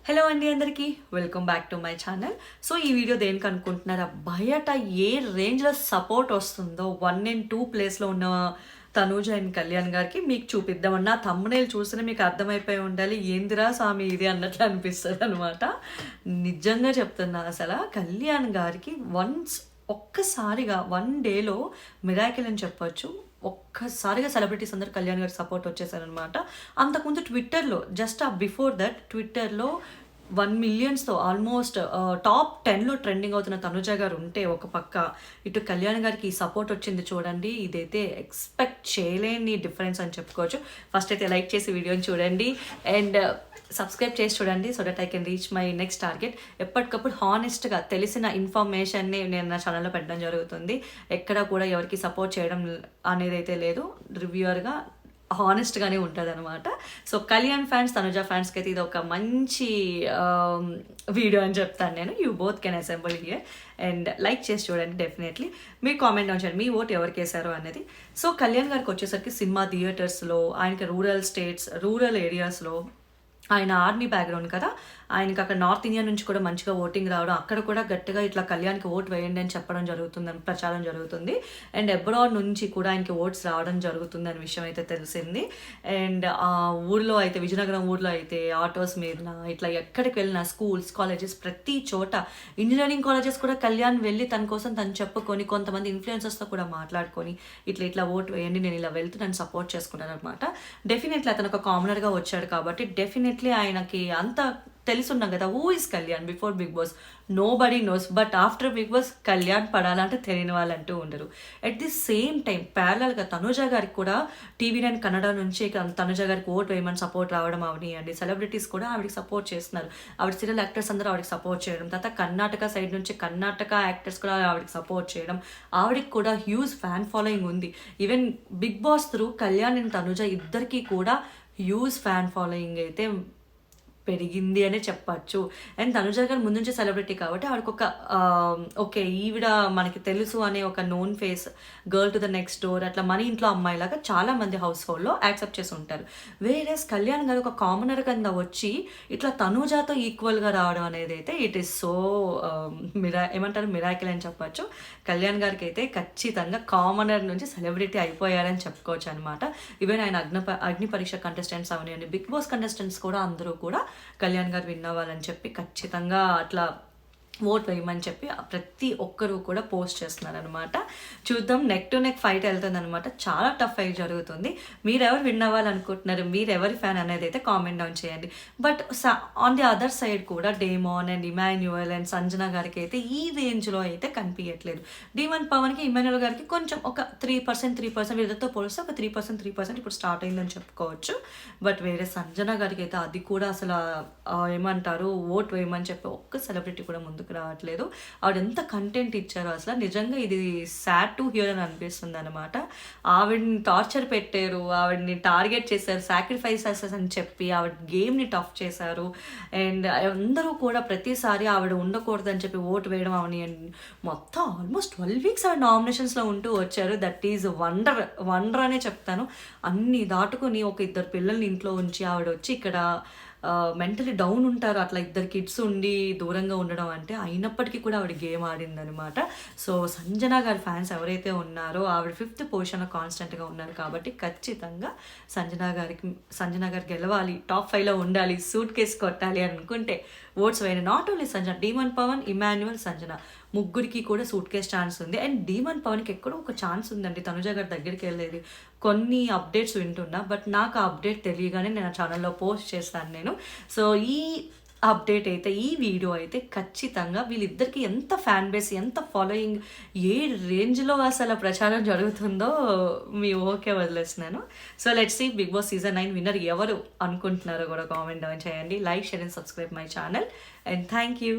Hello అండి అందరికీ welcome back to my channel. So ఈ వీడియో దేనికి అనుకుంటున్నారా, బయట ఏ రేంజ్లో సపోర్ట్ వస్తుందో 1 and 2 ప్లేస్లో ఉన్న తనూజ అండ్ కళ్యాణ్ గారికి మీకు చూపిద్దామన్నా థంబ్నెయిల్ చూస్తేనే మీకు అర్థమైపోయి ఉండాలి ఏందిరా స్వామి ఇది అన్నట్లు అనిపిస్తుంది అనమాట. నిజంగా చెప్తున్నా, అసలు కళ్యాణ్ గారికి ఒక్కసారిగా 1 డేలో మిరాకిల్ అని చెప్పొచ్చు. ఒక్కసారిగా సెలబ్రిటీస్ అందరు కళ్యాణ్ గారికి సపోర్ట్ వచ్చేసారనమాట. అంతకుముందు ట్విట్టర్లో జస్ట్ బిఫోర్ దట్ ట్విట్టర్లో 1 మిలియన్స్తో ఆల్మోస్ట్ టాప్ 10లో ట్రెండింగ్ అవుతున్న తనుజ గారు ఉంటే ఒక పక్క, ఇటు కళ్యాణ్ గారికి ఈ సపోర్ట్ వచ్చింది చూడండి. ఇదైతే ఎక్స్పెక్ట్ చేయలేని డిఫరెన్స్ అని చెప్పుకోవచ్చు. ఫస్ట్ అయితే లైక్ చేసి వీడియోని చూడండి అండ్ సబ్స్క్రైబ్ చేసి చూడండి, so that I can reach my next target. ఎప్పటికప్పుడు హానెస్ట్గా తెలిసిన ఇన్ఫర్మేషన్ని నేను నా ఛానల్లో పెట్టడం జరుగుతుంది. ఎక్కడ కూడా ఎవరికి సపోర్ట్ చేయడం అనేది అయితే లేదు. రివ్యూవర్గా హానెస్ట్గానే ఉంటుంది అనమాట. సో కళ్యాణ్ ఫ్యాన్స్, తనుజ ఫ్యాన్స్కి అయితే ఇది ఒక మంచి వీడియో అని చెప్తాను నేను. You both can assemble here and like చేసి చూడండి. డెఫినెట్లీ మీరు కామెంట్ డౌన్ చేయండి మీ ఓట్ ఎవరికి వేసారు అనేది. సో కళ్యాణ్ గారికి వచ్చేసరికి సినిమా థియేటర్స్లో, ఆయనకి రూరల్ ఏరియాస్లో, ఆయన ఆర్మీ బ్యాక్గ్రౌండ్ కదా, ఆయనకి అక్కడ నార్త్ ఇండియా నుంచి కూడా మంచిగా ఓటింగ్ రావడం, అక్కడ కూడా గట్టిగా ఇట్లా కళ్యాణ్కి ఓట్ వేయండి అని చెప్పడం జరుగుతుందని ప్రచారం జరుగుతుంది. అండ్ అబ్రాడ్ నుంచి కూడా ఆయనకి ఓట్స్ రావడం జరుగుతుంది అనే విషయం అయితే తెలిసింది. అండ్ ఆ ఊర్లో అయితే, విజయనగరం ఊర్లో అయితే ఆటోస్ మీద ఇట్లా ఎక్కడికి వెళ్ళినా, స్కూల్స్, కాలేజెస్, ప్రతి చోట, ఇంజనీరింగ్ కాలేజెస్ కూడా కళ్యాణ్ వెళ్ళి తన కోసం తను చెప్పుకొని, కొంతమంది ఇన్ఫ్లుయెన్సర్స్తో కూడా మాట్లాడుకొని ఇట్లా ఓట్ వేయండి, నేను ఇలా వెళ్తూ నన్ను సపోర్ట్ చేసుకున్నాను అనమాట. డెఫినెట్లీ అతను ఒక కామనర్గా వచ్చాడు కాబట్టి డెఫినెట్లీ ఆయనకి అంత తెలుసున్నాం కదా, who is Kalyan before Bigg Boss nobody knows, but after Bigg Boss Kalyan పడాలంటే తెలియని వాళ్ళంటూ ఉండరు. అట్ ది సేమ్ టైం ప్యారలల్గా తనుజ గారికి కూడా TV9 కన్నడ నుంచి తనుజ గారికి ఓట్ వేయమని సపోర్ట్ రావడం అవనియండి. సెలబ్రిటీస్ కూడా ఆవిడకి సపోర్ట్ చేస్తున్నారు. ఆవిడ సీరియల్ యాక్టర్స్ అందరూ ఆవిడకి సపోర్ట్ చేయడం, తర్వాత కర్ణాటక సైడ్ నుంచి కర్ణాటక యాక్టర్స్ కూడా ఆవిడకి సపోర్ట్ చేయడం, ఆవిడకి కూడా హ్యూజ్ ఫ్యాన్ ఫాలోయింగ్ ఉంది. Even Bigg Boss through Kalyan and Tanuja ఇద్దరికి కూడా హ్యూజ్ ఫ్యాన్ ఫాలోయింగ్ అయితే పెరిగింది అనే చెప్పచ్చు. అండ్ తనుజ గారు ముందు నుంచి సెలబ్రిటీ కాబట్టి ఆవిడకి ఒక ఓకే ఈవిడ మనకి తెలుసు అనే ఒక known face, girl to the next door, అట్లా మన ఇంట్లో అమ్మాయిలాగా చాలా మంది హౌస్ హోల్డ్లో యాక్సెప్ట్ చేసి ఉంటారు. వేరేస్ కళ్యాణ్ గారు ఒక కామనర్ కింద వచ్చి ఇట్లా తనుజాతో ఈక్వల్గా రావడం అనేది అయితే ఇట్ ఈస్ సో మిరాకిల్ అని చెప్పచ్చు. కళ్యాణ్ గారికి అయితే ఖచ్చితంగా కామనర్ నుంచి సెలబ్రిటీ అయిపోయారని చెప్పుకోవచ్చు అనమాట. ఈవెన్ ఆయన అగ్ని పరీక్ష కంటెస్టెంట్స్ అవనివ్వండి, బిగ్ బాస్ కంటెస్టెంట్స్ కూడా అందరూ కూడా కళ్యాణ్ గారు విన్ అవ్వాలని చెప్పి ఖచ్చితంగా అట్లా ఓట్ వేయమని చెప్పి ప్రతి ఒక్కరూ కూడా పోస్ట్ చేస్తున్నారనమాట. చూద్దాం, నెక్ టు నెక్ ఫైట్ వెళ్తుంది అనమాట. చాలా టఫ్ ఫైట్ జరుగుతుంది. మీరెవరు విన్ అవ్వాలనుకుంటున్నారు, మీరెవరి ఫ్యాన్ అనేది అయితే కామెంట్ డౌన్ చేయండి. But on the other side కూడా Demon and Emmanuel and Sanjana గారికి అయితే ఈ రేంజ్లో అయితే కనిపించట్లేదు. డీమన్ పవన్కి, ఇమాన్యువల్ గారికి కొంచెం ఒక 3% వీళ్ళతో పోలిస్తే ఒక 3% ఇప్పుడు స్టార్ట్ అయిందని చెప్పుకోవచ్చు. బట్ వేరే సంజన గారికి అయితే అది కూడా అసలు ఏమంటారు, ఓట్ వేయమని చెప్పి ఒక్క సెలబ్రిటీ కూడా ముందుకు రావట్లేదు. ఆవిడ ఎంత కంటెంట్ ఇచ్చారో అసలు నిజంగా ఇది సాడ్ టు హియర్ అని అనిపిస్తుంది అనమాట. ఆవిడని టార్చర్ పెట్టారు, ఆవిడని టార్గెట్ చేశారు, సాక్రిఫైసెస్ అని చెప్పి ఆవిడ గేమ్ని టఫ్ చేశారు. అండ్ అందరూ కూడా ప్రతిసారి ఆవిడ ఉండకూడదని చెప్పి ఓటు వేయడం అవని మొత్తం ఆల్మోస్ట్ 12 weeks ఆవిడ నామినేషన్స్లో ఉంటూ వచ్చారు. దట్ ఈజ్ వండర్ అనే చెప్తాను. అన్ని దాటుకుని ఒక 2 పిల్లల్ని ఇంట్లో ఉంచి ఆవిడ వచ్చి ఇక్కడ మెంటలీ డౌన్ ఉంటారు, అట్లా 2 kids ఉండి దూరంగా ఉండడం అంటే, అయినప్పటికీ కూడా ఆవిడ గేమ్ ఆడిందనమాట. సో సంజన గారి ఫ్యాన్స్ ఎవరైతే ఉన్నారో ఆవిడ 5th పొజిషన్లో కాన్స్టెంట్గా ఉన్నారు కాబట్టి ఖచ్చితంగా సంజన గారు గెలవాలి, టాప్ 5లో ఉండాలి, సూట్ కేసు కొట్టాలి అనుకుంటే ఓట్స్ వేయండి. Not only Sanjana, Demon Pavan, Emmanuel, Sanjana ముగ్గురికి కూడా సూట్ కేస్ ఛాన్స్ ఉంది. అండ్ డీమన్ పవన్కి ఎక్కడో ఒక ఛాన్స్ ఉందండి, తనుజ గారి దగ్గరికి వెళ్ళేది. కొన్ని అప్డేట్స్ వింటున్నా, బట్ నాకు ఆ అప్డేట్ తెలియగానే నేను ఛానల్లో పోస్ట్ చేస్తాను నేను. సో ఈ అప్డేట్ అయితే, ఈ వీడియో అయితే ఖచ్చితంగా వీళ్ళిద్దరికి ఎంత ఫ్యాన్ బేస్, ఎంత ఫాలోయింగ్, ఏ రేంజ్లో అసలు ప్రచారం జరుగుతుందో మీ ఓకే వదిలేస్తున్నాను. So let's see Bigg Boss season 9 winner ఎవరు అనుకుంటున్నారో కూడా కామెంట్ డౌన్ చేయండి. Like, share and subscribe my channel and thank you.